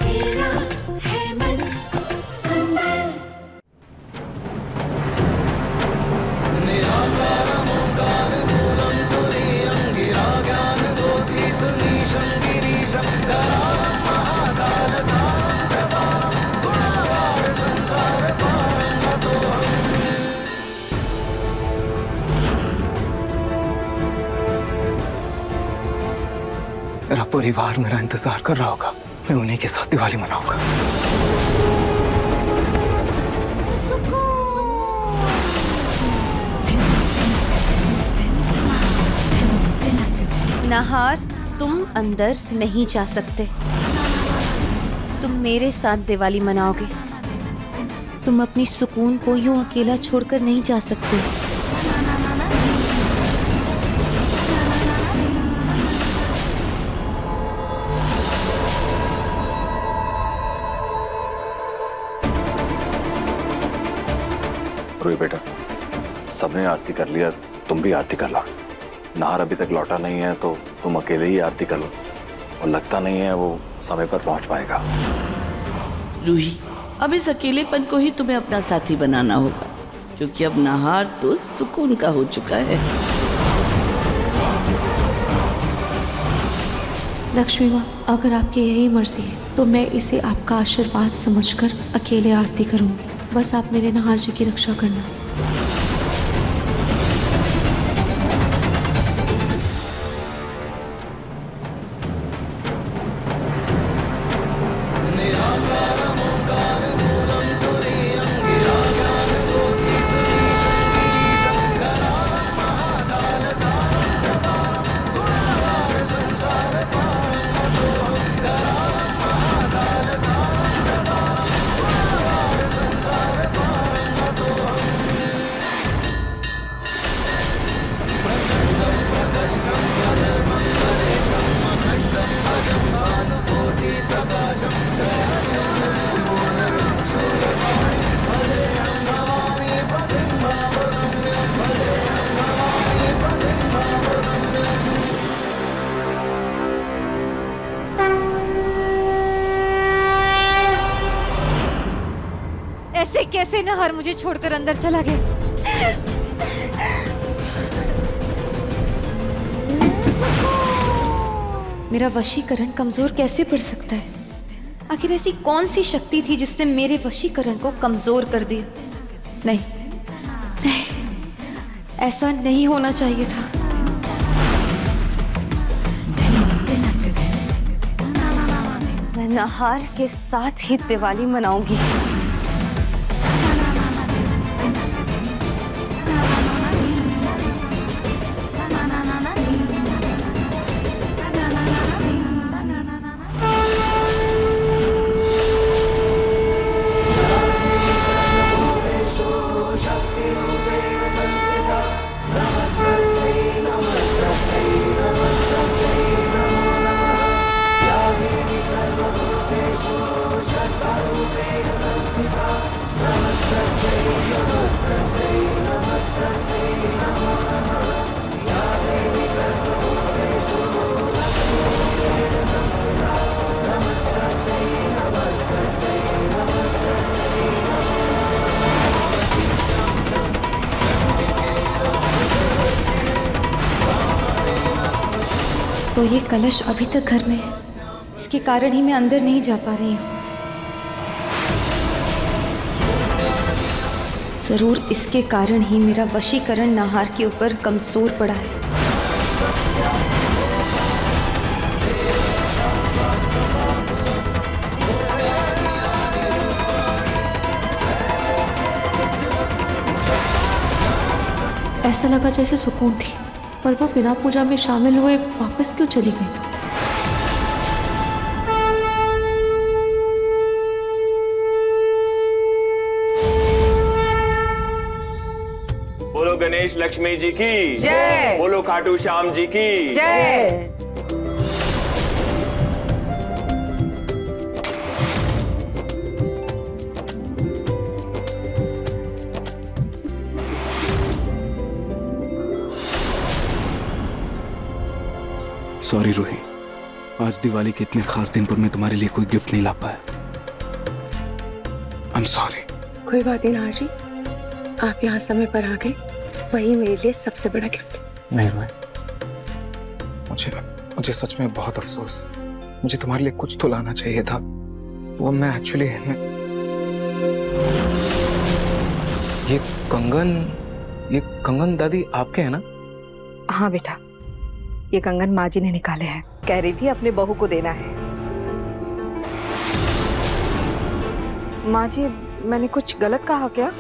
मेरा है मन सुंदर। मेरा परिवार मेरा इंतजार कर रहा होगा, मैं उन्हीं के साथ दिवाली मनाऊंगा। नाहार, तुम अंदर नहीं जा सकते। तुम मेरे साथ दिवाली मनाओगे। तुम अपनी सुकून को यूं अकेला छोड़कर नहीं जा सकते। रोई बेटा, सबने आरती कर लिया, तुम भी आरती कर लो। नाहर अभी तक लौटा नहीं है तो तुम अकेले ही आरती कर लो, और लगता नहीं है वो समय पर पहुंच पाएगा। रूही, अब इस अकेलेपन को ही तुम्हें अपना साथी बनाना होगा, क्योंकि अब नाहार तो सुकून का हो चुका है। लक्ष्मी माँ, अगर आपकी यही मर्जी है तो मैं इसे आपका आशीर्वाद समझकर अकेले आरती करूंगी। बस आप मेरे नाहार जी की रक्षा करना। ऐसे कैसे नाहार मुझे छोड़कर अंदर चला गया? मेरा वशीकरण कमजोर कैसे पड़ सकता है? आखिर ऐसी कौन सी शक्ति थी जिसने मेरे वशीकरण को कमजोर कर दिया? नहीं, नहीं, ऐसा नहीं होना चाहिए था। मैं नाहार के साथ ही दिवाली मनाऊंगी। तो ये कलश अभी तक घर में है, इसके कारण ही मैं अंदर नहीं जा पा रही हूँ। जरूर इसके कारण ही मेरा वशीकरण नाहार के ऊपर कमजोर पड़ा है। ऐसा लगा जैसे सुकून थी, पर वो बिना पूजा में शामिल हुए वापस क्यों चली गई? बोलो गणेश लक्ष्मी जी की जय। बोलो खाटू श्याम जी की जय। सॉरी रूही, आज दिवाली के इतने खास दिन पर मैं तुम्हारे लिए कोई गिफ्ट नहीं ला पाया। I am sorry. कोई बात नहीं नाहर जी, आप यहाँ समय पर आ गए, वही मेरे लिए सबसे बड़ा गिफ्ट। नहीं रोए, मुझे सच में बहुत अफसोस है। मुझे तुम्हारे लिए कुछ तो लाना चाहिए था। वो मैं एक्चुअली ये कंगन दादी आपके हैं ना? हाँ बेटा, ये कंगन माँ जी ने निकाले हैं। कह रही थी अपने बहू को देना है। माँ जी, मैंने कुछ गलत कहा क्या?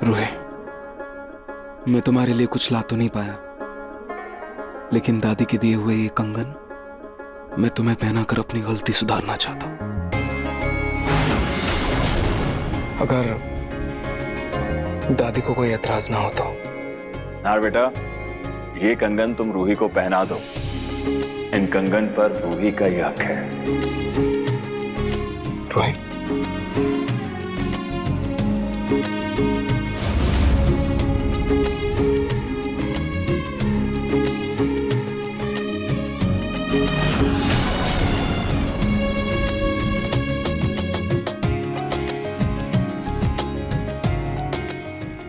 रूहे, मैं तुम्हारे लिए कुछ ला तो नहीं पाया, लेकिन दादी के दिए हुए ये कंगन मैं तुम्हें पहनाकर अपनी गलती सुधारना चाहता हूं। अगर दादी को कोई एतराज ना हो तो। नार बेटा, ये कंगन तुम रूही को पहना दो। इन कंगन पर रूही का ही हक है। Ruhi,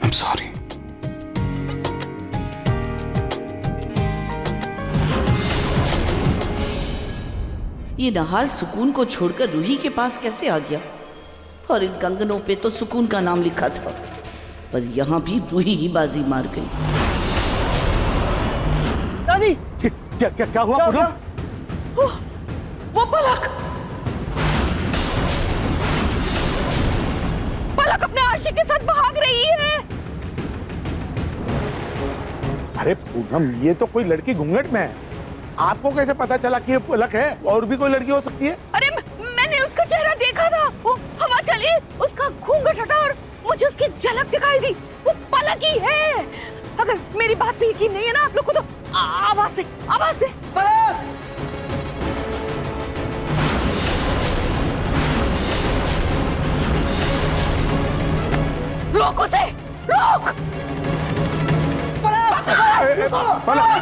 I'm sorry. ये नहार सुकून को छोड़कर रूही के पास कैसे आ गया? और इन कंगनों पे तो सुकून का नाम लिखा था, पर यहाँ भी रूही ही बाजी मार गई। दादी, क्या हुआ पूनम? वो पलक अपने आशिक के साथ भाग रही है। अरे पूनम, ये तो कोई लड़की घूंघट में है। आपको कैसे पता चला कि ये पलक है? और भी कोई लड़की हो सकती है? अरे मैंने उसका चेहरा देखा था, वो हवा चली, उसका घूंघट हटा और मुझे उसकी झलक दिखाई दी। वो पलक ही है। अगर मेरी बात पे यकीन नहीं है ना आप लोग को, तो आवाज से पलक। रोक उसे, रोक। पलक। पलक।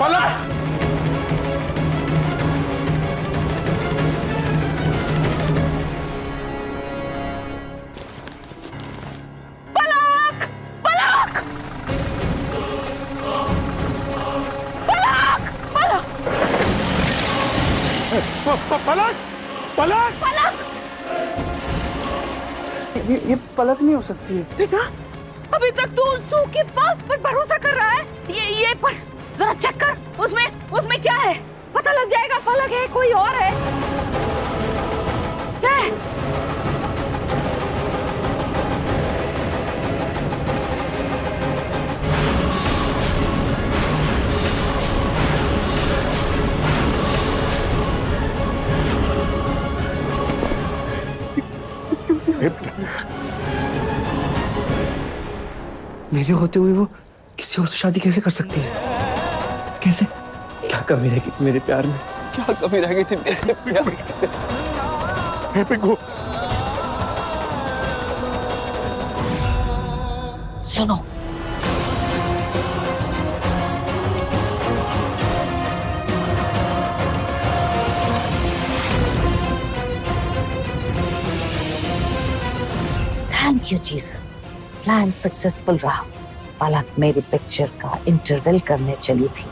ये पलक नहीं हो सकती है। बेटा, अभी तक तू उस के पर्स पर भरोसा कर रहा है। ये पर्स जरा चेक कर, उसमें क्या है? पता लग जाएगा पलक है कोई और है। क्या है? मेरे होते हुए वो किसी और से शादी कैसे कर सकती है? कैसे? क्या कमी रह गई थी मेरे प्यार में? क्या कमी रह गई थी मेरे प्यार में? पिंकू, सुनो, thank you Jesus, plan successful रहा। पलक मेरी पिक्चर का इंटरवल करने चली थी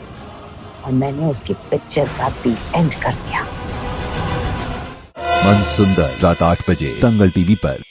और मैंने उसकी पिक्चर का दी एंड कर दिया। मन सुंदर रात 8 बजे दंगल टीवी पर।